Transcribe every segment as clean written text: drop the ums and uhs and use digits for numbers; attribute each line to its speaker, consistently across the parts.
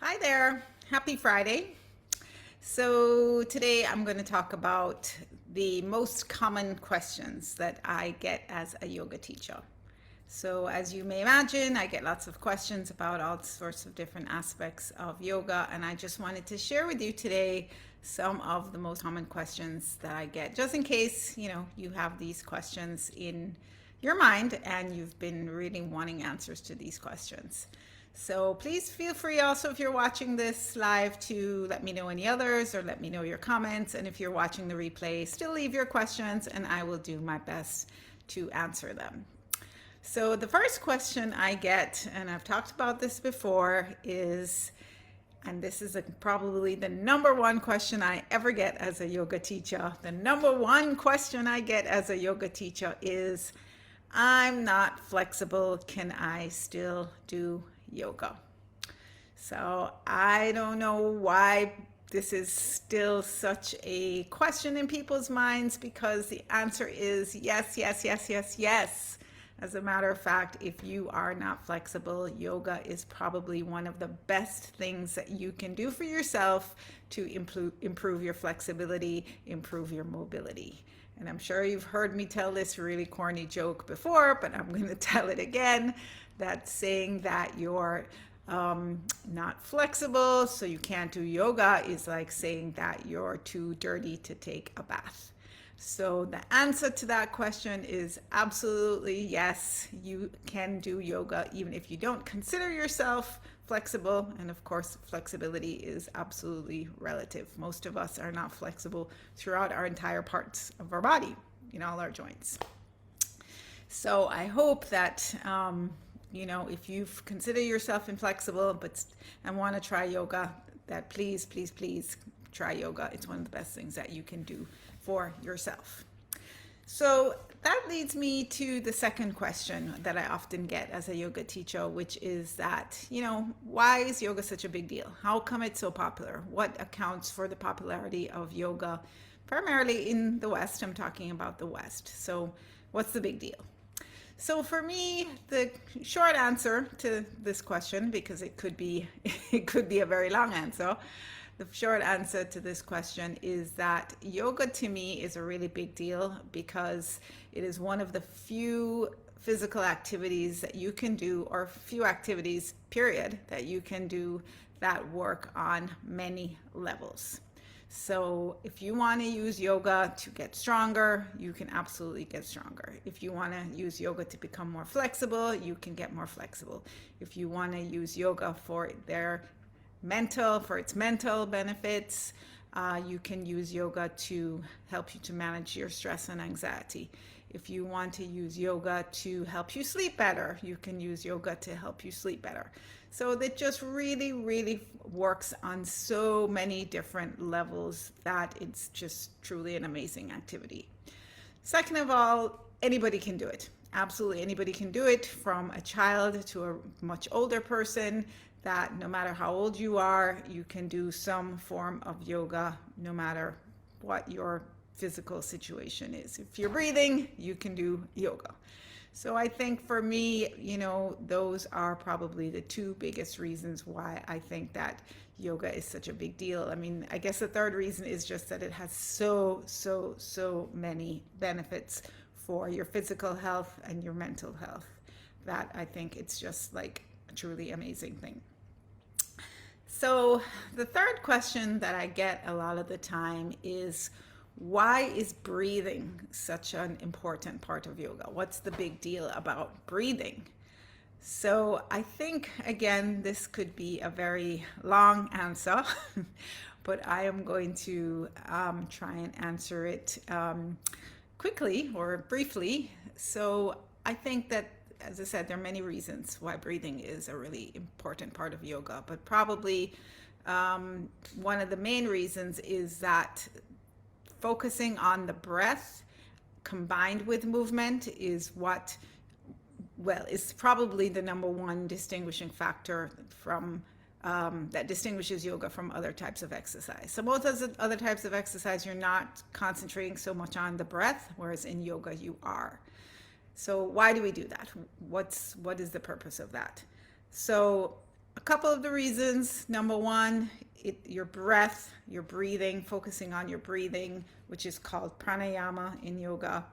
Speaker 1: Hi there. Happy Friday. So, today I'm going to talk about the most common questions that I get as a yoga teacher. So, as you may imagine, I get lots of questions about all sorts of different aspects of yoga, and I just wanted to share with you today some of the most common questions that I get, just in case, you have these questions in your mind and you've been really wanting answers to these questions. So please feel free also if you're watching this live to let me know any others or let me know your comments. And if you're watching the replay, still leave your questions and I will do my best to answer them. So the first question I get, and I've talked about this before, is, and this is probably the number one question I ever get as a yoga teacher. The number one question I get as a yoga teacher is, I'm not flexible. Can I still do yoga? So I don't know why this is still such a question in people's minds, because the answer is yes, yes, yes, yes, yes. As a matter of fact, if you are not flexible, yoga is probably one of the best things that you can do for yourself to improve your flexibility, improve your mobility. And I'm sure you've heard me tell this really corny joke before, but I'm going to tell it again. That saying that you're not flexible, so you can't do yoga, is like saying that you're too dirty to take a bath. So the answer to that question is absolutely yes, you can do yoga even if you don't consider yourself flexible. And of course, flexibility is absolutely relative. Most of us are not flexible throughout our entire parts of our body, in all our joints. So I hope that if you consider yourself inflexible and want to try yoga, that please, please, please try yoga. It's one of the best things that you can do for yourself. So that leads me to the second question that I often get as a yoga teacher, which is that, why is yoga such a big deal? How come it's so popular? What accounts for the popularity of yoga, primarily in the West? I'm talking about the West. So what's the big deal? So for me, the short answer to this question, because it could be it could be a very long answer, the short answer to this question is that yoga to me is a really big deal because it is one of the few physical activities that you can do, or few activities, period, that you can do that work on many levels. So if you want to use yoga to get stronger, you can absolutely get stronger. If you want to use yoga to become more flexible, you can get more flexible. If you want to use yoga for its mental benefits, you can use yoga to help you to manage your stress and anxiety. If you want to use yoga to help you sleep better, you can use yoga to help you sleep better. So that just really, really works on so many different levels that it's just truly an amazing activity. Second of all, anybody can do it. Absolutely anybody can do it, from a child to a much older person, that no matter how old you are, you can do some form of yoga no matter what your physical situation is. If you're breathing, you can do yoga. So I think for me, those are probably the two biggest reasons why I think that yoga is such a big deal. I mean, I guess the third reason is just that it has so, so, so many benefits for your physical health and your mental health, that I think it's just like a truly amazing thing. So the third question that I get a lot of the time is, why is breathing such an important part of yoga? What's the big deal about breathing? So I think, again, this could be a very long answer, but I am going to try and answer it quickly or briefly. So I think that, as I said, there are many reasons why breathing is a really important part of yoga, but probably one of the main reasons is that focusing on the breath combined with movement is is probably the number one distinguishing factor from that distinguishes yoga from other types of exercise. So most of the other types of exercise, you're not concentrating so much on the breath, whereas in yoga you are. So why do we do that? What is the purpose of that? So a couple of the reasons. Number one, your breath, your breathing, focusing on your breathing, which is called pranayama in yoga,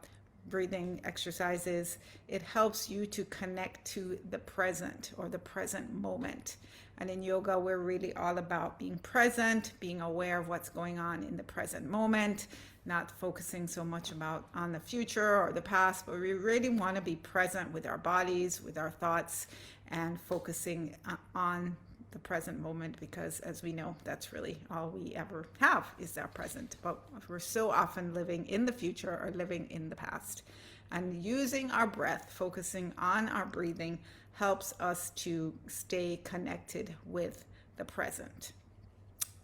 Speaker 1: breathing exercises. It helps you to connect to the present or the present moment. And in yoga, we're really all about being present, being aware of what's going on in the present moment, not focusing so much about on the future or the past, but we really want to be present with our bodies, with our thoughts, and focusing on the present moment, because as we know, that's really all we ever have is our present. But we're so often living in the future or living in the past. And using our breath, focusing on our breathing, helps us to stay connected with the present.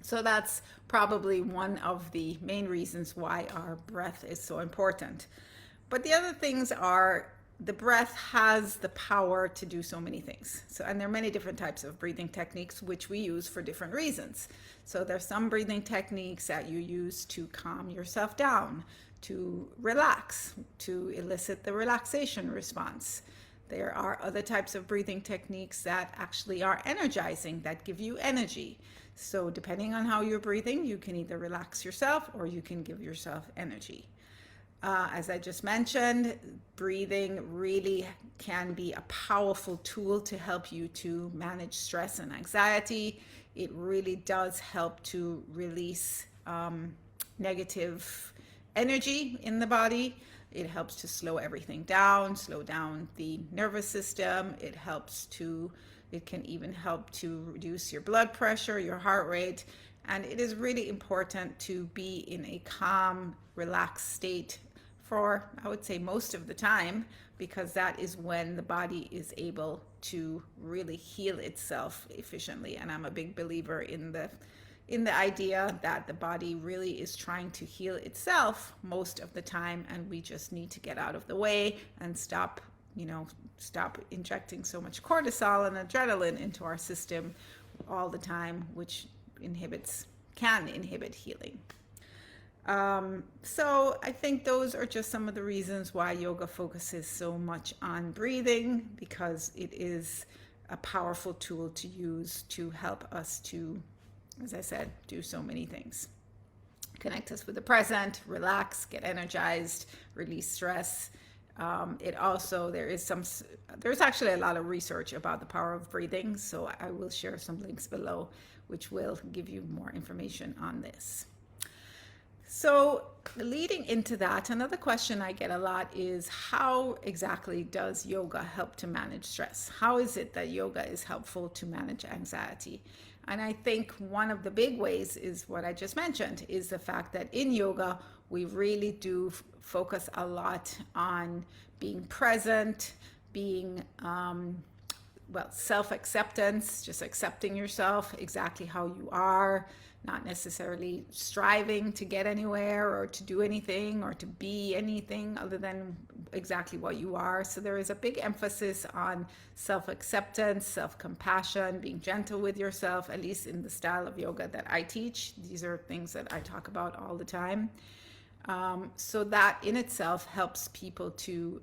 Speaker 1: So that's probably one of the main reasons why our breath is so important. But the other things are the breath has the power to do so many things. So, and there are many different types of breathing techniques which we use for different reasons. So there's some breathing techniques that you use to calm yourself down, to relax, to elicit the relaxation response. There are other types of breathing techniques that actually are energizing, that give you energy. So depending on how you're breathing, you can either relax yourself or you can give yourself energy. As I just mentioned, breathing really can be a powerful tool to help you to manage stress and anxiety. It really does help to release negative energy in the body. It helps to slow everything down, slow down the nervous system. It can even help to reduce your blood pressure, your heart rate. And it is really important to be in a calm, relaxed state for, I would say, most of the time, because that is when the body is able to really heal itself efficiently. And I'm a big believer in the idea that the body really is trying to heal itself most of the time, and we just need to get out of the way and stop injecting so much cortisol and adrenaline into our system all the time, which can inhibit healing. So I think those are just some of the reasons why yoga focuses so much on breathing, because it is a powerful tool to use to help us to, as I said, do so many things. Connect us with the present, relax, get energized, release stress. There's actually a lot of research about the power of breathing, so I will share some links below which will give you more information on this. So leading into that, another question I get a lot is, how exactly does yoga help to manage stress? How is it that yoga is helpful to manage anxiety? And I think one of the big ways is what I just mentioned, is the fact that in yoga, we really do focus a lot on being present, being, self-acceptance, just accepting yourself exactly how you are, not necessarily striving to get anywhere or to do anything or to be anything other than exactly what you are. So there is a big emphasis on self-acceptance, self-compassion, being gentle with yourself, at least in the style of yoga that I teach. These are things that I talk about all the time. So that in itself helps people to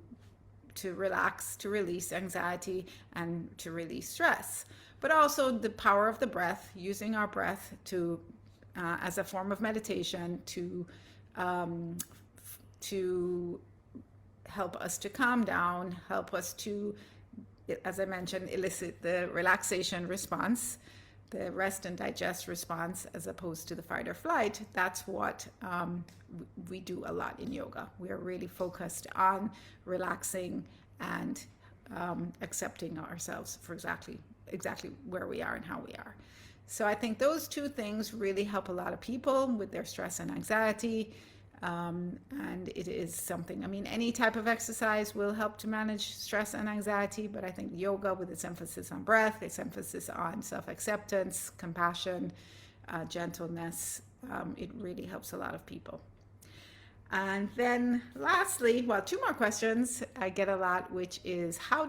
Speaker 1: relax, to release anxiety, and to release stress. But also the power of the breath, using our breath to as a form of meditation to help us to calm down, help us to, as I mentioned, elicit the relaxation response, the rest and digest response, as opposed to the fight or flight. That's what we do a lot in yoga. We are really focused on relaxing and accepting ourselves for exactly where we are and how we are. So I think those two things really help a lot of people with their stress and anxiety. And it is something, any type of exercise will help to manage stress and anxiety, but I think yoga, with its emphasis on breath, its emphasis on self-acceptance, compassion, gentleness, it really helps a lot of people. And then lastly, well, two more questions I get a lot, which is how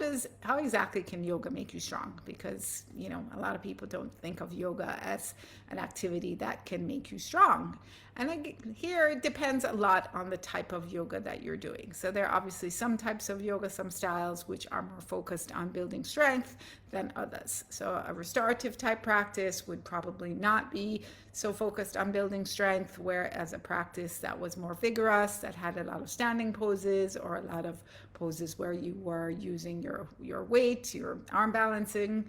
Speaker 1: exactly can yoga make you strong? Because, a lot of people don't think of yoga as an activity that can make you strong. And here it depends a lot on the type of yoga that you're doing. So there are obviously some types of yoga, some styles, which are more focused on building strength than others. So a restorative type practice would probably not be so focused on building strength, whereas a practice that was more vigorous, that had a lot of standing poses or a lot of poses where you were using your weight, your arm balancing,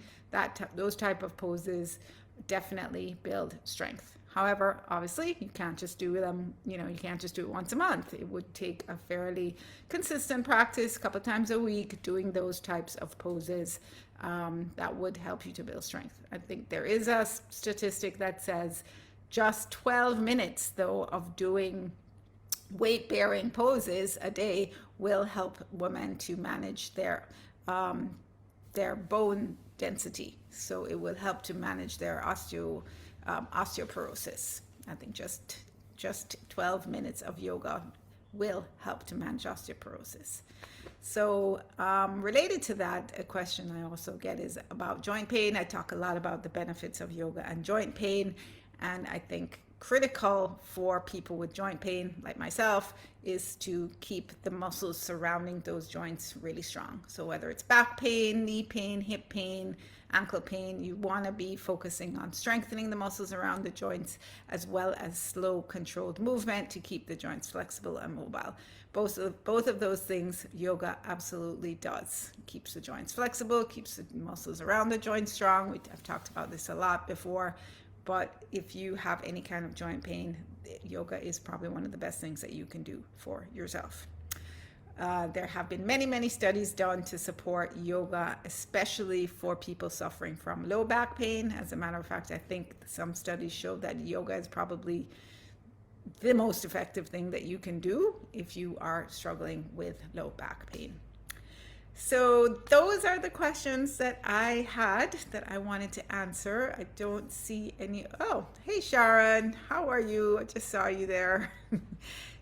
Speaker 1: those type of poses definitely build strength. However, obviously, you can't just do them, you can't just do it once a month. It would take a fairly consistent practice, a couple times a week, doing those types of poses that would help you to build strength. I think there is a statistic that says just 12 minutes, though, of doing weight-bearing poses a day will help women to manage their bone density. So it will help to manage their osteoporosis. I think just 12 minutes of yoga will help to manage osteoporosis. So related to that, a question I also get is about joint pain. I talk a lot about the benefits of yoga and joint pain, and I think critical for people with joint pain like myself is to keep the muscles surrounding those joints really strong. So whether it's back pain, knee pain, hip pain, ankle pain, you want to be focusing on strengthening the muscles around the joints as well as slow controlled movement to keep the joints flexible and mobile. Both of those things yoga absolutely does. Keeps the joints flexible, keeps the muscles around the joints strong. I've talked about this a lot before, but if you have any kind of joint pain, yoga is probably one of the best things that you can do for yourself. There have been many studies done to support yoga, especially for people suffering from low back pain. As a matter of fact, I think some studies show that yoga is probably the most effective thing that you can do if you are struggling with low back pain. So those are the questions that I had that I wanted to answer. I don't see any. Oh, hey Sharon, how are you? I just saw you there.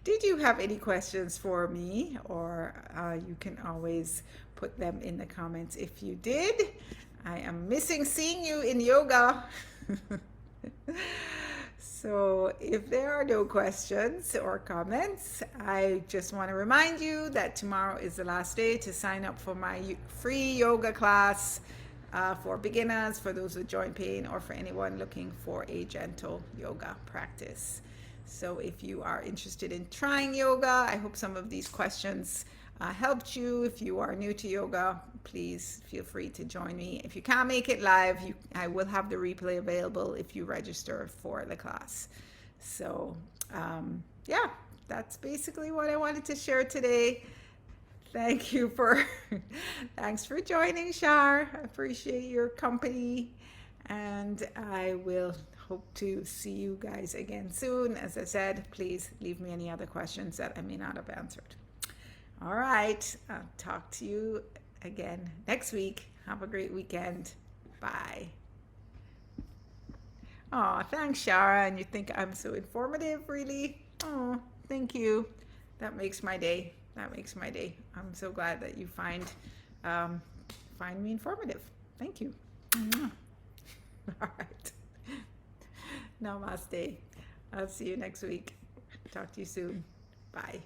Speaker 1: Did you have any questions for me? Or you can always put them in the comments if you did. I am missing seeing you in yoga. So if there are no questions or comments, I just want to remind you that tomorrow is the last day to sign up for my free yoga class for beginners, for those with joint pain, or for anyone looking for a gentle yoga practice. So if you are interested in trying yoga, I hope some of these questions helped you. If you are new to yoga, please feel free to join me. If you can't make it live, I will have the replay available if you register for the class. So yeah, that's basically what I wanted to share today. Thanks for joining, Shar. I appreciate your company, and I will hope to see you guys again soon. As I said, please leave me any other questions that I may not have answered. All right, I'll talk to you again next week. Have a great weekend. Bye. Oh, thanks, Sharon. You think I'm so informative, really? Oh, thank you. That makes my day. I'm so glad that you find me informative. Thank you. All right. Namaste. I'll see you next week. Talk to you soon. Bye.